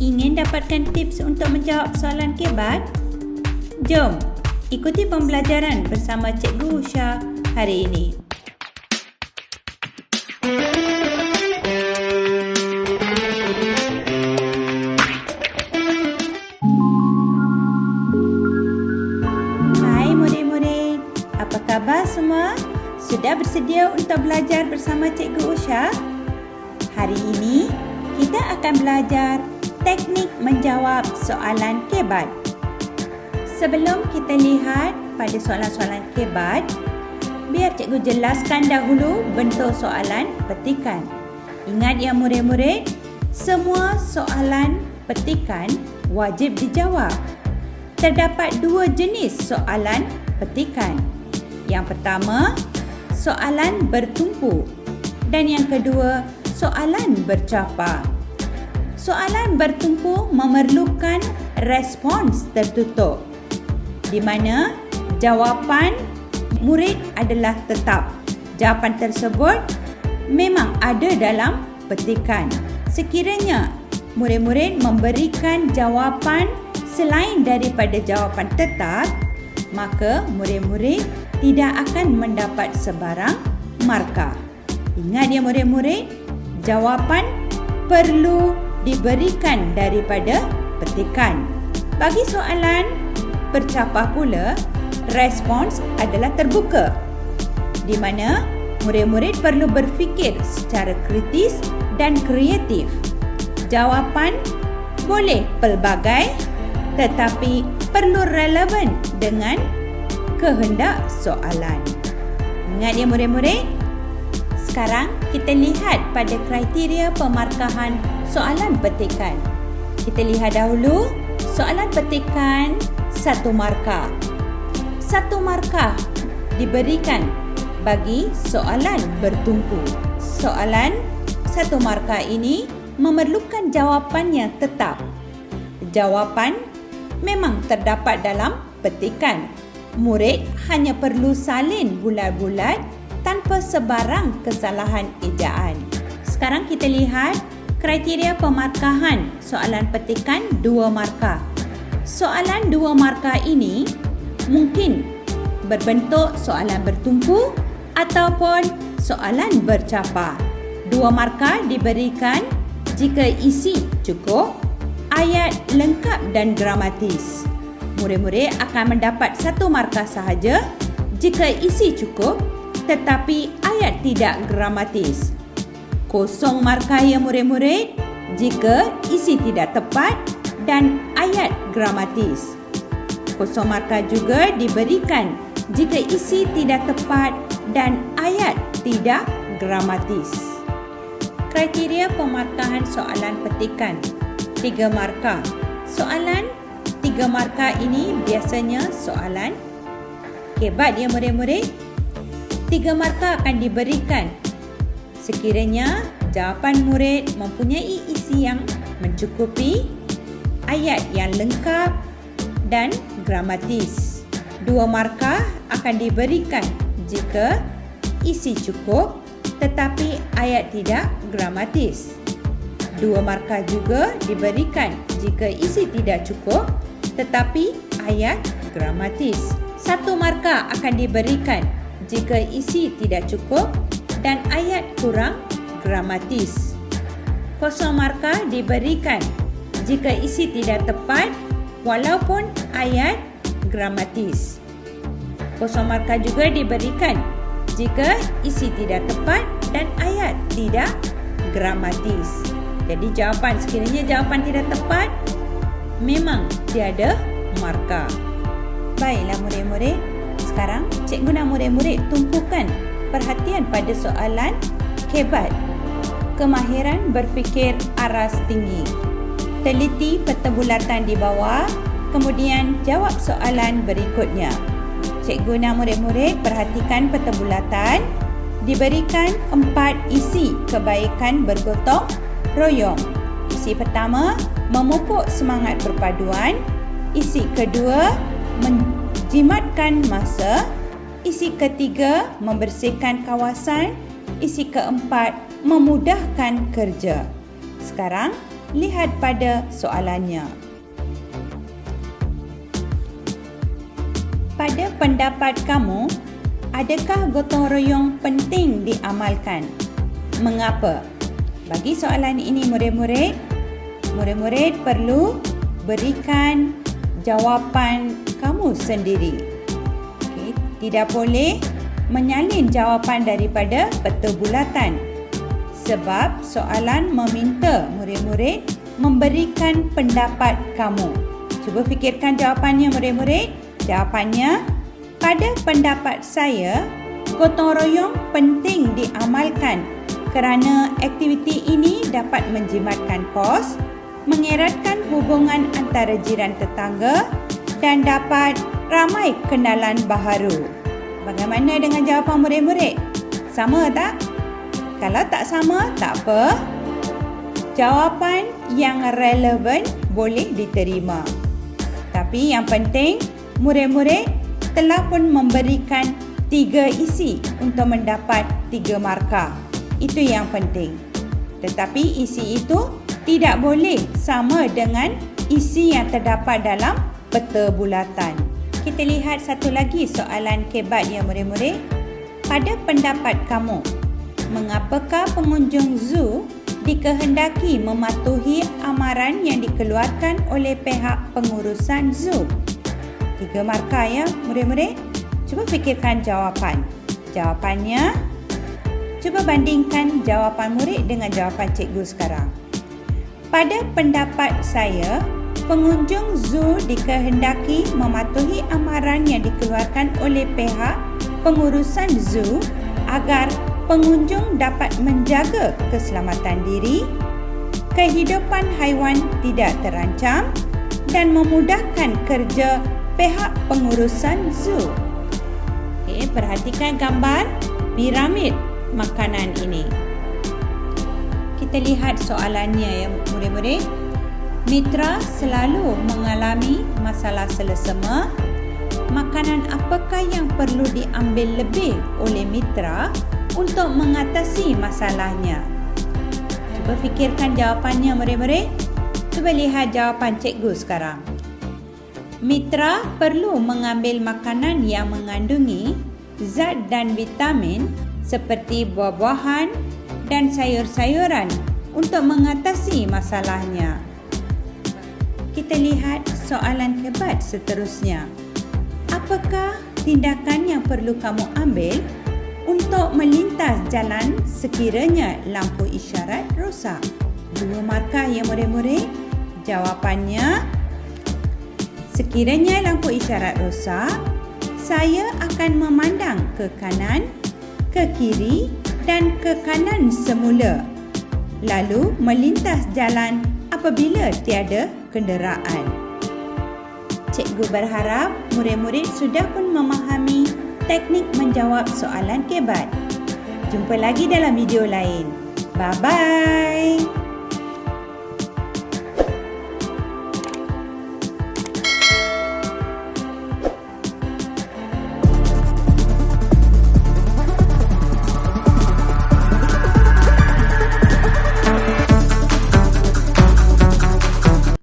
Ingin dapatkan tips untuk menjawab soalan kebat? Jom ikuti pembelajaran bersama Cikgu Usha hari ini. Hai murid-murid, apa khabar semua? Sudah bersedia untuk belajar bersama Cikgu Usha? Hari ini kita akan belajar teknik menjawab soalan kebat. Sebelum kita lihat pada soalan-soalan kebat, biar cikgu jelaskan dahulu bentuk soalan petikan. Ingat ya murid-murid, semua soalan petikan wajib dijawab. Terdapat dua jenis soalan petikan. Yang pertama, soalan bertumpu, dan yang kedua, soalan bercapar. Soalan bertumpu memerlukan respons tertutup, di mana jawapan murid adalah tetap. Jawapan tersebut memang ada dalam petikan. Sekiranya murid-murid memberikan jawapan selain daripada jawapan tetap, maka murid-murid tidak akan mendapat sebarang markah. Ingat ya murid-murid, jawapan perlu diberikan daripada petikan. Bagi soalan bercapar pula, respons adalah terbuka, di mana murid-murid perlu berfikir secara kritis dan kreatif. Jawapan boleh pelbagai, tetapi perlu relevan dengan kehendak soalan. Ingat ya murid-murid? Sekarang kita lihat pada kriteria pemarkahan soalan petikan. Kita lihat dahulu soalan petikan 1 markah. 1 markah diberikan bagi soalan bertumpu. Soalan 1 markah ini memerlukan jawapan yang tetap. Jawapan memang terdapat dalam petikan. Murid hanya perlu salin bulat-bulat tanpa sebarang kesalahan ejaan. Sekarang kita lihat kriteria pemarkahan soalan petikan 2 markah. Soalan 2 markah ini mungkin berbentuk soalan bertumpu ataupun soalan bercapar. 2 markah diberikan jika isi cukup, ayat lengkap dan gramatis. Murid-murid akan mendapat 1 markah sahaja jika isi cukup tetapi ayat tidak gramatis. 0 markah ya murid-murid jika isi tidak tepat dan ayat gramatis. 0 markah juga diberikan jika isi tidak tepat dan ayat tidak gramatis. Kriteria pemarkahan soalan petikan 3 markah. Soalan 3 markah ini biasanya soalan kebat ya murid-murid. 3 markah akan diberikan sekiranya jawapan murid mempunyai isi yang mencukupi, ayat yang lengkap dan gramatis. 2 markah akan diberikan jika isi cukup tetapi ayat tidak gramatis. 2 markah juga diberikan jika isi tidak cukup tetapi ayat gramatis. 1 markah akan diberikan jika isi tidak cukup dan ayat kurang gramatis. 0 markah diberikan jika isi tidak tepat walaupun ayat gramatis. 0 markah juga diberikan jika isi tidak tepat dan ayat tidak gramatis. Jadi jawapan sekiranya jawapan tidak tepat, memang tiada markah. Baiklah murid-murid, sekarang cikgu nak murid-murid tumpukan perhatian pada soalan kebat. Kemahiran berfikir aras tinggi. Teliti peta bulatan di bawah, kemudian jawab soalan berikutnya. Cikgu nak murid-murid perhatikan peta bulatan. Diberikan 4 isi kebaikan bergotong royong. Isi pertama, memupuk semangat perpaduan. Isi kedua, menjimatkan masa. Isi ketiga, membersihkan kawasan. Isi keempat, memudahkan kerja. Sekarang, Lihat pada soalannya. Pada pendapat kamu, adakah gotong royong penting diamalkan? Mengapa? Bagi soalan ini murid-murid perlu berikan jawapan kamu sendiri. Okay. Tidak boleh menyalin jawapan daripada peta bulatan. Sebab soalan meminta murid-murid memberikan pendapat kamu. Cuba fikirkan jawapannya murid-murid. Jawapannya, pada pendapat saya, gotong royong penting diamalkan kerana aktiviti ini dapat menjimatkan kos, mengeratkan hubungan antara jiran tetangga dan dapat ramai kenalan baharu. Bagaimana dengan jawapan murid-murid? Sama tak? Kalau tak sama, tak apa. Jawapan yang relevan boleh diterima. Tapi yang penting, murid-murid telah pun memberikan 3 isi untuk mendapat 3 markah. Itu yang penting. Tetapi isi itu tidak boleh sama dengan isi yang terdapat dalam peta bulatan. Kita lihat satu lagi soalan kebat ya murid-murid. Pada pendapat kamu, mengapakah pengunjung zoo dikehendaki mematuhi amaran yang dikeluarkan oleh pihak pengurusan zoo? 3 markah ya murid-murid. Cuba fikirkan jawapan. Jawapannya, cuba bandingkan jawapan murid dengan jawapan cikgu sekarang. Pada pendapat saya, pengunjung zoo dikehendaki mematuhi amaran yang dikeluarkan oleh pihak pengurusan zoo agar pengunjung dapat menjaga keselamatan diri, kehidupan haiwan tidak terancam dan memudahkan kerja pihak pengurusan zoo. Okey, perhatikan gambar piramid makanan ini. Kita lihat soalannya ya murid-murid. Mitra selalu mengalami masalah selesema. Makanan apakah yang perlu diambil lebih oleh mitra untuk mengatasi masalahnya? Cuba fikirkan jawapannya murid-murid. Cuba lihat jawapan cikgu sekarang. Mitra perlu mengambil makanan yang mengandungi zat dan vitamin seperti buah-buahan dan sayur-sayuran untuk mengatasi masalahnya. Kita lihat soalan kebat seterusnya. Apakah tindakan yang perlu kamu ambil untuk melintas jalan sekiranya lampu isyarat rosak? 2 markah ya murid-murid. Jawapannya, sekiranya lampu isyarat rosak, saya akan memandang ke kanan, ke kiri dan ke kanan semula. Lalu melintas jalan apabila tiada kenderaan. Cikgu berharap murid-murid sudah pun memahami teknik menjawab soalan kebat. Jumpa lagi dalam video lain. Bye-bye.